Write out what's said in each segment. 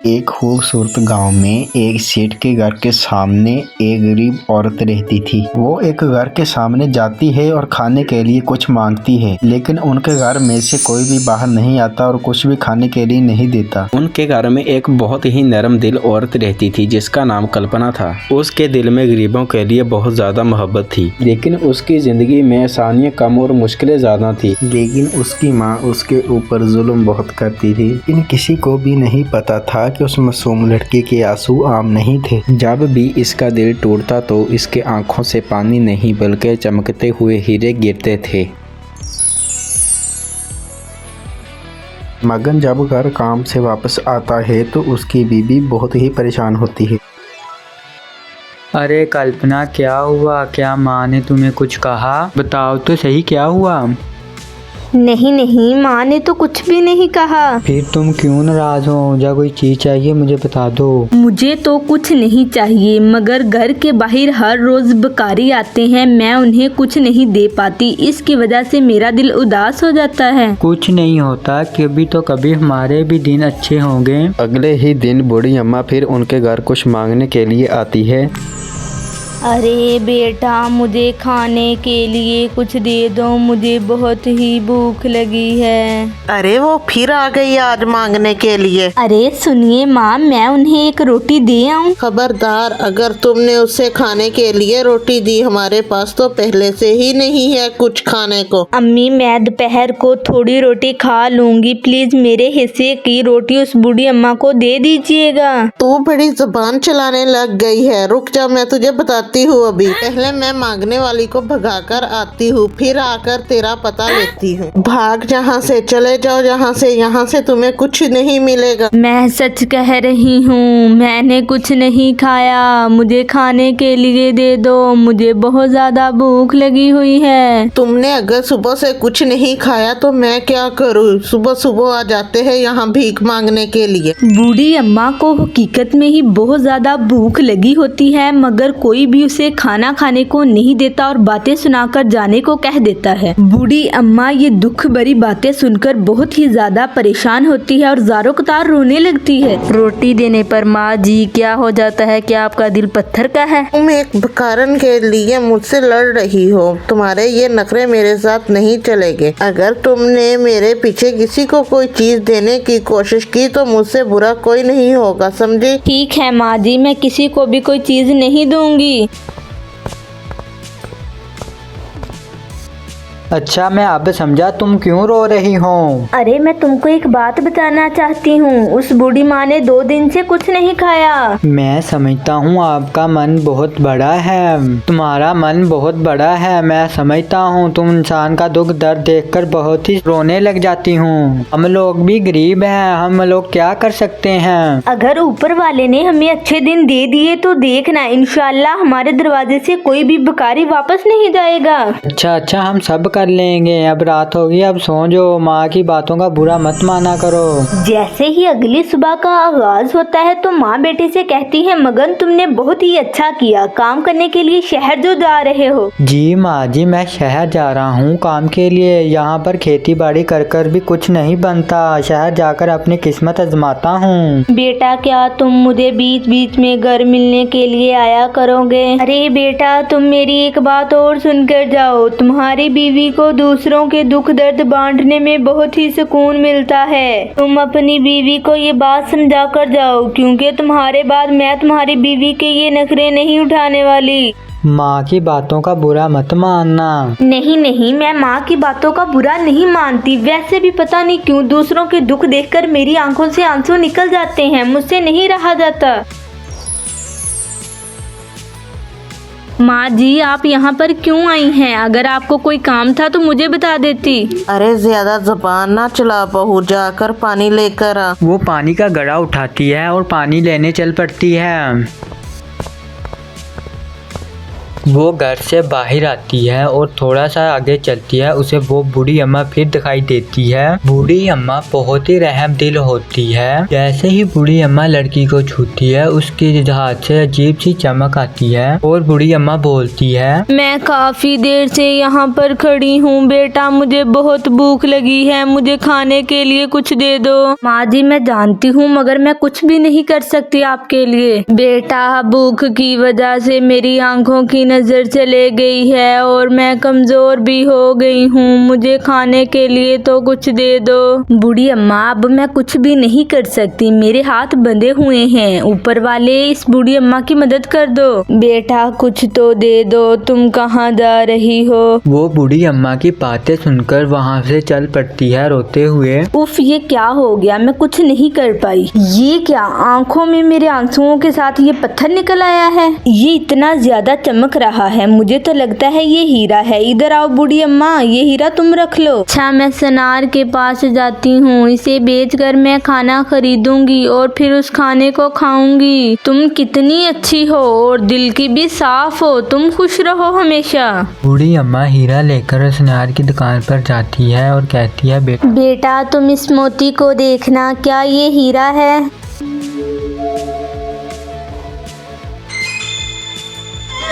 एक खूबसूरत गांव में एक सेठ के घर के सामने एक गरीब औरत रहती थी। वो एक घर के सामने जाती है और खाने के लिए कुछ मांगती है, लेकिन उनके घर में से कोई भी बाहर नहीं आता और कुछ भी खाने के लिए नहीं देता। उनके घर में एक बहुत ही नरम दिल औरत रहती थी जिसका नाम कल्पना था। उसके दिल में गरीबों के लिए बहुत ज्यादा मोहब्बत थी, लेकिन उसकी जिंदगी में आसानियाँ कम और मुश्किलें ज्यादा थी। लेकिन उसकी माँ उसके ऊपर जुल्म बहुत करती थी, लेकिन किसी को भी नहीं पता था कि उस मासूम लड़की के आंसू आम नहीं थे। जब भी इसका दिल टूटता तो इसके आंखों से पानी नहीं बल्कि चमकते हुए हीरे गिरते थे। मगन जब घर काम से वापस आता है तो उसकी बीवी बहुत ही परेशान होती है। अरे कल्पना, क्या हुआ? क्या माँ ने तुम्हें कुछ कहा? बताओ तो सही, क्या हुआ? नहीं नहीं, माँ ने तो कुछ भी नहीं कहा। फिर तुम क्यों नाराज हो? जब कोई चीज चाहिए मुझे बता दो। मुझे तो कुछ नहीं चाहिए, मगर घर के बाहर हर रोज भिखारी आते हैं, मैं उन्हें कुछ नहीं दे पाती। इसकी वजह से मेरा दिल उदास हो जाता है। कुछ नहीं होता, कभी तो कभी हमारे भी दिन अच्छे होंगे। अगले ही दिन बूढ़ी अम्मा फिर उनके घर कुछ मांगने के लिए आती है। अरे बेटा, मुझे खाने के लिए कुछ दे दो, मुझे बहुत ही भूख लगी है। अरे वो फिर आ गई आज मांगने के लिए। अरे सुनिए माँ, मैं उन्हें एक रोटी दे आऊं? खबरदार, अगर तुमने उसे खाने के लिए रोटी दी, हमारे पास तो पहले से ही नहीं है कुछ खाने को। अम्मी, मैं दोपहर को थोड़ी रोटी खा लूंगी, प्लीज मेरे हिस्से की रोटी उस बूढ़ी अम्मा को दे दीजिएगा। तू बड़ी जुबान चलाने लग गई है, रुक जा, मैं तुझे बताती हूँ। अभी पहले मैं मांगने वाली को भगाकर आती हूँ, फिर आकर तेरा पता लेती हूँ। भाग जहाँ से, चले जाओ यहाँ से तुम्हें कुछ नहीं मिलेगा। मैं सच कह रही हूँ, मैंने कुछ नहीं खाया, मुझे खाने के लिए दे दो, मुझे बहुत ज्यादा भूख लगी हुई है। तुमने अगर सुबह से कुछ नहीं खाया तो मैं क्या करूँ? सुबह सुबह आ जाते हैं यहाँ भीख मांगने के लिए। बूढ़ी अम्मा को हकीकत में ही बहुत ज्यादा भूख लगी होती है, मगर कोई भी उसे खाना खाने को नहीं देता और बातें सुनाकर जाने को कह देता है। बूढ़ी अम्मा ये दुख भरी बातें सुनकर बहुत ही ज्यादा परेशान होती है और ज़ारों कतार रोने लगती है। रोटी देने पर माँ जी क्या हो जाता है? क्या आपका दिल पत्थर का है? तुम एक कारण के लिए मुझसे लड़ रही हो, तुम्हारे ये नखरे मेरे साथ नहीं चलेंगे। अगर तुमने मेरे पीछे किसी को कोई चीज देने की कोशिश की तो मुझसे बुरा कोई नहीं होगा, समझी? ठीक है माँ जी, मैं किसी को भी कोई चीज नहीं दूंगी। अच्छा, मैं अब समझा तुम क्यों रो रही हो। अरे मैं तुमको एक बात बताना चाहती हूँ, उस बूढ़ी माँ ने 2 दिन से कुछ नहीं खाया। मैं समझता हूँ आपका मन बहुत बड़ा है, तुम्हारा मन बहुत बड़ा है। मैं समझता हूँ, तुम इंसान का दुख दर्द देखकर बहुत ही रोने लग जाती हूँ। हम लोग भी गरीब हैं, हम लोग क्या कर सकते हैं। अगर ऊपर वाले ने हमें अच्छे दिन दे दिए तो देखना, इंशाल्लाह हमारे दरवाजे से कोई भी भिखारी वापस नहीं जाएगा। अच्छा, हम सब कर लेंगे। अब रात होगी, अब सो जाओ। माँ की बातों का बुरा मत माना करो। जैसे ही अगली सुबह का आगाज होता है तो माँ बेटे से कहती है, मगन तुमने बहुत ही अच्छा किया, काम करने के लिए शहर जो जा रहे हो। जी माँ जी, मैं शहर जा रहा हूँ काम के लिए। यहाँ पर खेती बाड़ी कर कर भी कुछ नहीं बनता, शहर जाकर अपनी किस्मत आजमाता हूँ। बेटा, क्या तुम मुझे बीच बीच में घर मिलने के लिए आया करोगे? अरे बेटा, तुम मेरी एक बात और सुनकर जाओ, तुम्हारी बीवी को दूसरों के दुख दर्द बांटने में बहुत ही सुकून मिलता है। तुम अपनी बीवी को ये बात समझा कर जाओ, क्योंकि तुम्हारे बाद मैं तुम्हारी बीवी के ये नखरे नहीं उठाने वाली। माँ की बातों का बुरा मत मानना। नहीं नहीं, मैं माँ की बातों का बुरा नहीं मानती, वैसे भी पता नहीं क्यों दूसरों के दुख देखकर मेरी आंखों से आंसू निकल जाते हैं, मुझसे नहीं रहा जाता। माँ जी, आप यहाँ पर क्यों आई हैं? अगर आपको कोई काम था तो मुझे बता देती। अरे ज्यादा जुबान ना चला बहू, जाकर पानी लेकर आ। वो पानी का घड़ा उठाती है और पानी लेने चल पड़ती है। वो घर से बाहर आती है और थोड़ा सा आगे चलती है, उसे वो बूढ़ी अम्मा फिर दिखाई देती है। बूढ़ी अम्मा बहुत ही रहम दिल होती है। जैसे ही बूढ़ी अम्मा लड़की को छूती है, उसके हाथ से अजीब सी चमक आती है और बूढ़ी अम्मा बोलती है, मैं काफी देर से यहाँ पर खड़ी हूँ बेटा, मुझे बहुत भूख लगी है, मुझे खाने के लिए कुछ दे दो। माँ जी मैं जानती हूँ मगर मैं कुछ भी नहीं कर सकती आपके लिए। बेटा भूख की वजह से मेरी आंखों की नजर चले गई है और मैं कमजोर भी हो गई हूँ, मुझे खाने के लिए तो कुछ दे दो। बूढ़ी अम्मा अब मैं कुछ भी नहीं कर सकती, मेरे हाथ बंधे हुए हैं, ऊपर वाले इस बूढ़ी अम्मा की मदद कर दो। बेटा कुछ तो दे दो, तुम कहाँ जा रही हो? वो बूढ़ी अम्मा की बातें सुनकर वहाँ से चल पड़ती है रोते हुए। उफ ये क्या हो गया, मैं कुछ नहीं कर पाई। ये क्या, आंखों में मेरे आंसुओं के साथ ये पत्थर निकल आया है, ये इतना ज्यादा चमक रहा है, मुझे तो लगता है ये हीरा है। इधर आओ बूढ़ी अम्मा, ये हीरा तुम रख लो। अच्छा मैं सनार के पास जाती हूँ, इसे बेचकर मैं खाना खरीदूंगी और फिर उस खाने को खाऊंगी। तुम कितनी अच्छी हो और दिल की भी साफ हो, तुम खुश रहो हमेशा। बूढ़ी अम्मा हीरा लेकर सुनार की दुकान पर जाती है और कहती है, बेटा तुम इस मोती को देखना, क्या ये हीरा है?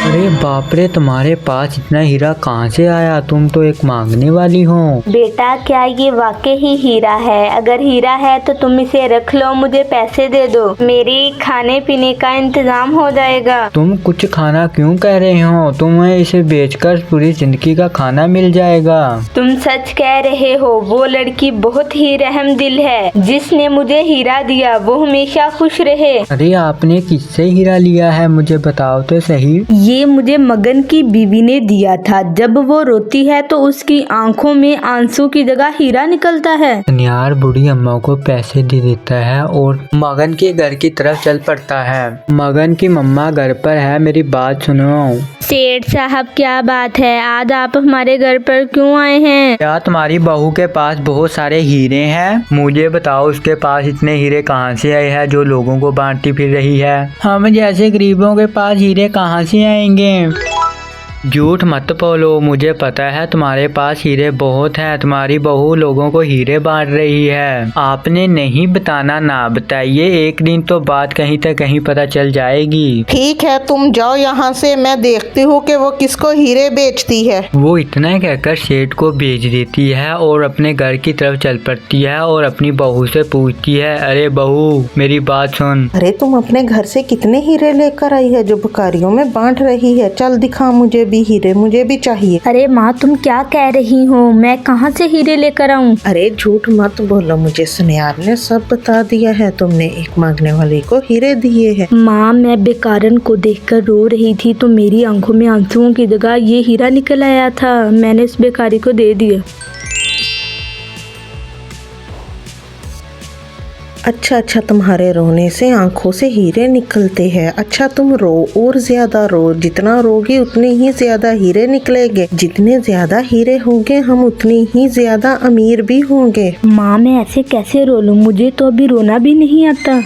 अरे बाप रे, तुम्हारे पास इतना हीरा कहाँ से आया? तुम तो एक मांगने वाली हो। बेटा क्या ये वाकई ही हीरा है? अगर हीरा है तो तुम इसे रख लो, मुझे पैसे दे दो, मेरी खाने पीने का इंतजाम हो जाएगा। तुम कुछ खाना क्यों कह रहे हो? तुम्हें इसे बेचकर पूरी जिंदगी का खाना मिल जाएगा। तुम सच कह रहे हो, वो लड़की बहुत ही रहम दिल है, जिसने मुझे हीरा दिया वो हमेशा खुश रहे। अरे आपने किससे हीरा लिया है, मुझे बताओ तो सही। ये मुझे मगन की बीवी ने दिया था, जब वो रोती है तो उसकी आंखों में आंसू की जगह हीरा निकलता है। सुनियार बूढ़ी अम्मा को पैसे दे देता है और मगन के घर की तरफ चल पड़ता है। मगन की मम्मा घर पर है, मेरी बात सुनो। सेठ साहब क्या बात है, आज आप हमारे घर पर क्यों आए हैं? क्या तुम्हारी बहू के पास बहुत सारे हीरे हैं? मुझे बताओ उसके पास इतने हीरे कहाँ से आए हैं जो लोगों को बांटती फिर रही है? हम जैसे गरीबों के पास हीरे कहाँ से आएंगे? झूठ मत बोलो, मुझे पता है तुम्हारे पास हीरे बहुत हैं। तुम्हारी बहू लोगों को हीरे बांट रही है। आपने नहीं बताना, ना बताइए, एक दिन तो बात कहीं तक कहीं पता चल जाएगी। ठीक है तुम जाओ यहाँ से, मैं देखती हूँ कि वो किसको हीरे बेचती है। वो इतना कहकर सेठ को बेच देती है और अपने घर की तरफ चल पड़ती है और अपनी बहू से पूछती है, अरे बहू मेरी बात सुन। अरे तुम अपने घर से कितने हीरे लेकर आई है जो भिखारियों में बांट रही है? चल दिखा मुझे भी हीरे, मुझे भी चाहिए। अरे माँ तुम क्या कह रही हो, मैं कहाँ से हीरे लेकर आऊँ? अरे झूठ मत बोलो, मुझे सुनियार ने सब बता दिया है, तुमने एक मांगने वाली को हीरे दिए हैं। माँ मैं बेकारन को देखकर रो रही थी तो मेरी आंखों में आंसुओं की जगह ये हीरा निकल आया था, मैंने उस बेकारी को दे दिया। अच्छा तुम्हारे रोने से आंखों से हीरे निकलते हैं। अच्छा तुम रो और ज्यादा रो, जितना रोगी उतने ही ज्यादा हीरे निकलेंगे, जितने ज्यादा हीरे होंगे हम उतनी ही ज्यादा अमीर भी होंगे। माँ मैं ऐसे कैसे रो लूँ, मुझे तो अभी रोना भी नहीं आता।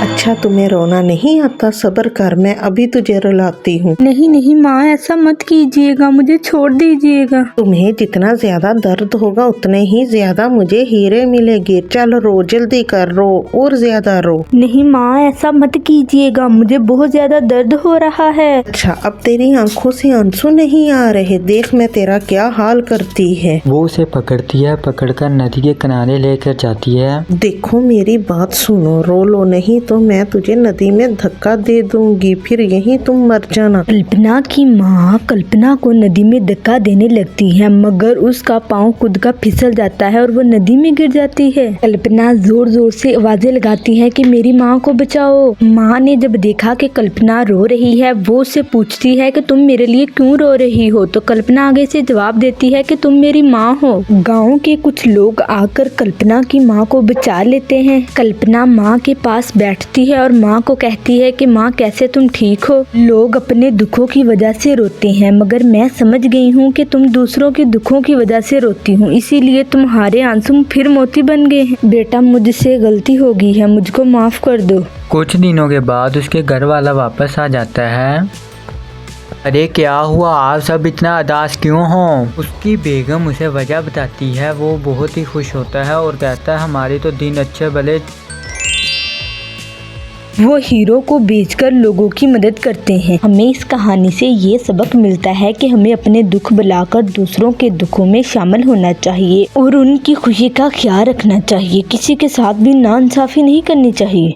अच्छा तुम्हें रोना नहीं आता, सब्र कर, मैं अभी तुझे रुलाती हूँ। नहीं नहीं माँ ऐसा मत कीजिएगा, मुझे छोड़ दीजिएगा। तुम्हें जितना ज्यादा दर्द होगा उतने ही ज्यादा मुझे हीरे मिलेंगे। चल रो, जल्दी कर, रो और ज्यादा रो। नहीं माँ ऐसा मत कीजिएगा, मुझे बहुत ज्यादा दर्द हो रहा है। अच्छा अब तेरी आंखों से आंसू नहीं आ रहे, देख मैं तेरा क्या हाल करती है। वो उसे पकड़ती है, पकड़कर नदी के किनारे लेकर जाती है। देखो मेरी बात सुनो, रो लो नहीं तो मैं तुझे नदी में धक्का दे दूंगी, फिर यहीं तुम मर जाना। कल्पना की माँ कल्पना को नदी में धक्का देने लगती है, मगर उसका पाँव खुद का फिसल जाता है और वो नदी में गिर जाती है। कल्पना जोर जोर से आवाजें लगाती है कि मेरी माँ को बचाओ। माँ ने जब देखा कि कल्पना रो रही है, वो उससे पूछती है कि तुम मेरे लिए क्यों रो रही हो? तो कल्पना आगे से जवाब देती है कि तुम मेरी माँ हो। गाँव के कुछ लोग आकर कल्पना की माँ को बचा लेते हैं। कल्पना माँ के पास बैठती है और माँ को कहती है कि माँ कैसे तुम ठीक हो? लोग अपने दुखों की वजह से रोते हैं, मगर मैं समझ गई हूँ कि तुम दूसरों के दुखों की वजह से रोती हूँ, इसीलिए तुम्हारे आंसू फिर मोती बन गए हैं। बेटा मुझसे गलती हो गई है, मुझको माफ कर दो। कुछ दिनों के बाद उसके घर वाला वापस आ जाता है। अरे क्या हुआ, आप सब इतना उदास क्यों हो? उसकी बेगम उसे वजह बताती है। वो बहुत ही खुश होता है और कहता है हमारे तो दिन अच्छे भले। वो हीरो को बेचकर लोगों की मदद करते हैं। हमें इस कहानी से ये सबक मिलता है कि हमें अपने दुख भुलाकर दूसरों के दुखों में शामिल होना चाहिए और उनकी खुशी का ख्याल रखना चाहिए। किसी के साथ भी नाइंसाफी नहीं करनी चाहिए।